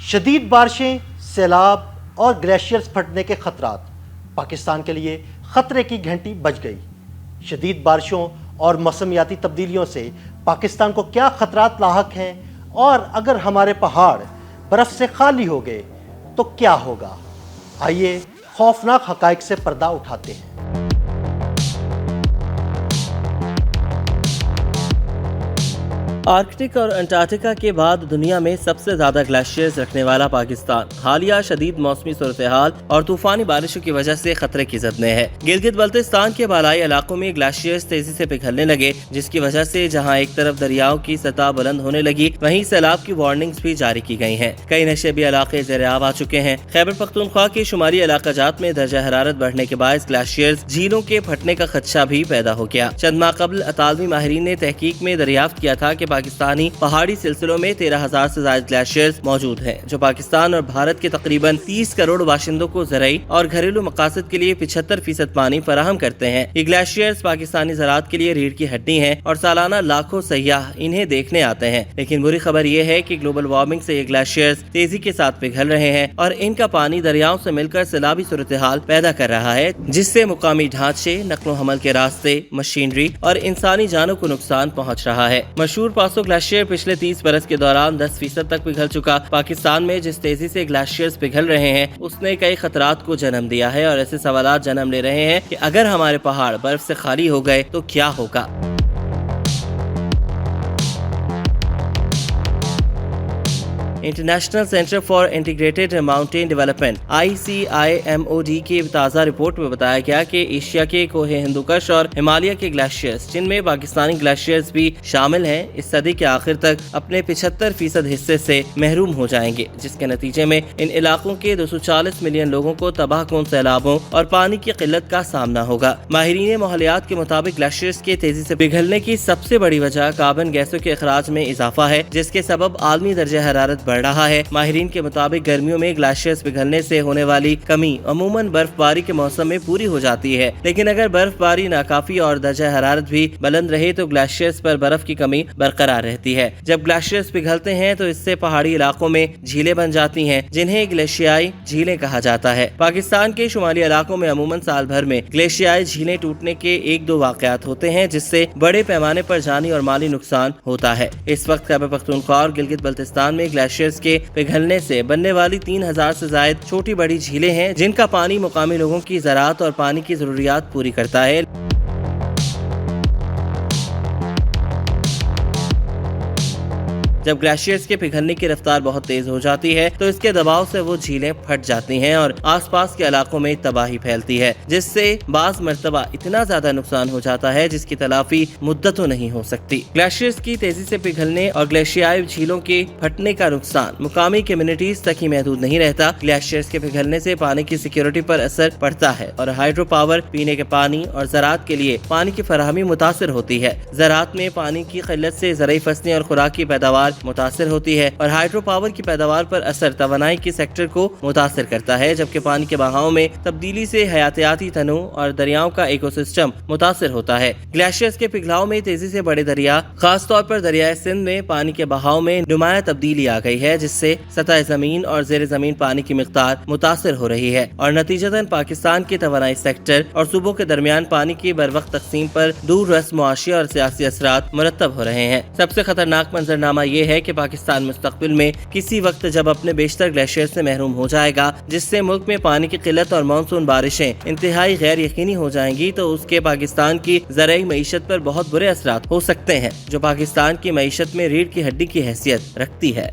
شدید بارشیں، سیلاب اور گلیشیئرز پھٹنے کے خطرات پاکستان کے لیے خطرے کی گھنٹی بج گئی۔ شدید بارشوں اور موسمیاتی تبدیلیوں سے پاکستان کو کیا خطرات لاحق ہیں، اور اگر ہمارے پہاڑ برف سے خالی ہو گئے تو کیا ہوگا؟ آئیے خوفناک حقائق سے پردہ اٹھاتے ہیں۔ آرکٹک اور انٹارکٹیکا کے بعد دنیا میں سب سے زیادہ گلیشیئرز رکھنے والا پاکستان حالیہ شدید موسمی صورتحال اور طوفانی بارشوں کی وجہ سے خطرے کی زد میں ہے۔ گلگت بلتستان کے بالائی علاقوں میں گلیشیئرز تیزی سے پگھلنے لگے، جس کی وجہ سے جہاں ایک طرف دریاؤں کی سطح بلند ہونے لگی، وہیں سیلاب کی وارننگز بھی جاری کی گئی ہیں۔ کئی نشیبی علاقے زیر آب آ چکے ہیں۔ خیبر پختونخوا کے شمالی علاقہ جات میں درجہ حرارت بڑھنے کے باعث گلیشیئرز جھیلوں کے پھٹنے کا خدشہ بھی پیدا ہو گیا۔ چند ماہ قبل اطالوی ماہرین نے تحقیق میں دریافت کیا تھا کہ پاکستانی پہاڑی سلسلوں میں 13,000 سے زائد گلیشیئرز موجود ہیں، جو پاکستان اور بھارت کے تقریباً 30 کروڑ باشندوں کو زرعی اور گھریلو مقاصد کے لیے 75% پانی فراہم کرتے ہیں۔ یہ گلیشیئرز پاکستانی زراعت کے لیے ریڑھ کی ہڈی ہیں اور سالانہ لاکھوں سیاح انہیں دیکھنے آتے ہیں۔ لیکن بری خبر یہ ہے کہ گلوبل وارمنگ سے یہ گلیشیئرز تیزی کے ساتھ پگھل رہے ہیں اور ان کا پانی دریاؤں سے مل کر سیلابی صورتحال پیدا کر رہا ہے، جس سے مقامی ڈھانچے، نقل و حمل کے راستے، مشینری اور انسانی جانوں کو نقصان پہنچ رہا ہے۔ مشہور پاسو گلیشیئر پچھلے 30 برس کے دوران 10% تک پگھل چکا۔ پاکستان میں جس تیزی سے گلیشیئرز پگھل رہے ہیں، اس نے کئی خطرات کو جنم دیا ہے اور ایسے سوالات جنم لے رہے ہیں کہ اگر ہمارے پہاڑ برف سے خالی ہو گئے تو کیا ہوگا؟ International centre for integrated mountain development ICIMOD کی تازہ رپورٹ میں بتایا گیا کہ ایشیا کے کوہ ہندوکش اور ہمالیہ کے گلیشیئرز، جن میں پاکستانی گلیشیئرز بھی شامل ہیں، اس صدی کے آخر تک اپنے 75% حصے سے محروم ہو جائیں گے، جس کے نتیجے میں ان علاقوں کے 240 ملین لوگوں کو تباہ کن سیلابوں اور پانی کی قلت کا سامنا ہوگا۔ ماہرین ماحولیات کے مطابق گلیشیئرز کے تیزی سے پگھلنے کی سب سے بڑی وجہ کاربن گیسوں کے اخراج میں اضافہ ہے، جس کے سبب عالمی درجہ حرارت بڑھ رہا ہے۔ ماہرین کے مطابق گرمیوں میں گلیشیئرز پگھلنے سے ہونے والی کمی عموماً برف باری کے موسم میں پوری ہو جاتی ہے، لیکن اگر برف باری ناکافی اور درجہ حرارت بھی بلند رہے تو گلیشیئرز پر برف کی کمی برقرار رہتی ہے۔ جب گلیشیئرز پگھلتے ہیں تو اس سے پہاڑی علاقوں میں جھیلیں بن جاتی ہیں، جنہیں گلیشیائی جھیلیں کہا جاتا ہے۔ پاکستان کے شمالی علاقوں میں عموماً سال بھر میں گلیشیائی جھیلیں ٹوٹنے کے 1-2 واقعات ہوتے ہیں، جس سے بڑے پیمانے پر جانی اور مالی نقصان ہوتا ہے۔ اس وقت خیبر پختونخوا اور گلگت بلتستان میں گلیشیئرز کے پگھلنے سے بننے والی 3,000 سے زائد چھوٹی بڑی جھیلیں ہیں، جن کا پانی مقامی لوگوں کی زراعت اور پانی کی ضروریات پوری کرتا ہے۔ جب گلیشیئرز کے پگھلنے کی رفتار بہت تیز ہو جاتی ہے تو اس کے دباؤ سے وہ جھیلیں پھٹ جاتی ہیں اور آس پاس کے علاقوں میں تباہی پھیلتی ہے، جس سے بعض مرتبہ اتنا زیادہ نقصان ہو جاتا ہے جس کی تلافی مدتوں نہیں ہو سکتی۔ گلیشیئرز کی تیزی سے پگھلنے اور گلیشیائی جھیلوں کے پھٹنے کا نقصان مقامی کمیونٹیز تک ہی محدود نہیں رہتا۔ گلیشیئرز کے پگھلنے سے پانی کی سیکیورٹی پر اثر پڑتا ہے اور ہائیڈرو پاور، پینے کے پانی اور زراعت کے لیے پانی کی فراہمی متاثر ہوتی ہے۔ زراعت میں پانی کی قلت سے زرعی فصلیں اور خوراک کی پیداوار متاثر ہوتی ہے اور ہائیڈرو پاور کی پیداوار پر اثر توانائی کے سیکٹر کو متاثر کرتا ہے، جبکہ پانی کے بہاؤ میں تبدیلی سے حیاتیاتی تنوع اور دریاؤں کا ایکو سسٹم متاثر ہوتا ہے۔ گلیشیئرز کے پگھلاؤ میں تیزی سے بڑے دریا، خاص طور پر دریائے سندھ میں پانی کے بہاؤ میں نمایاں تبدیلی آ گئی ہے، جس سے سطح زمین اور زیر زمین پانی کی مقدار متاثر ہو رہی ہے اور نتیجتاً پاکستان کے توانائی سیکٹر اور صوبوں کے درمیان پانی کی بروقت تقسیم پر دور رس معاشی اور سیاسی اثرات مرتب ہو رہے ہیں۔ سب سے خطرناک منظرنامہ یہ ہے کہ پاکستان مستقبل میں کسی وقت جب اپنے بیشتر گلیشیئر سے محروم ہو جائے گا، جس سے ملک میں پانی کی قلت اور مانسون بارشیں انتہائی غیر یقینی ہو جائیں گی، تو اس کے پاکستان کی زرعی معیشت پر بہت برے اثرات ہو سکتے ہیں، جو پاکستان کی معیشت میں ریڑھ کی ہڈی کی حیثیت رکھتی ہے۔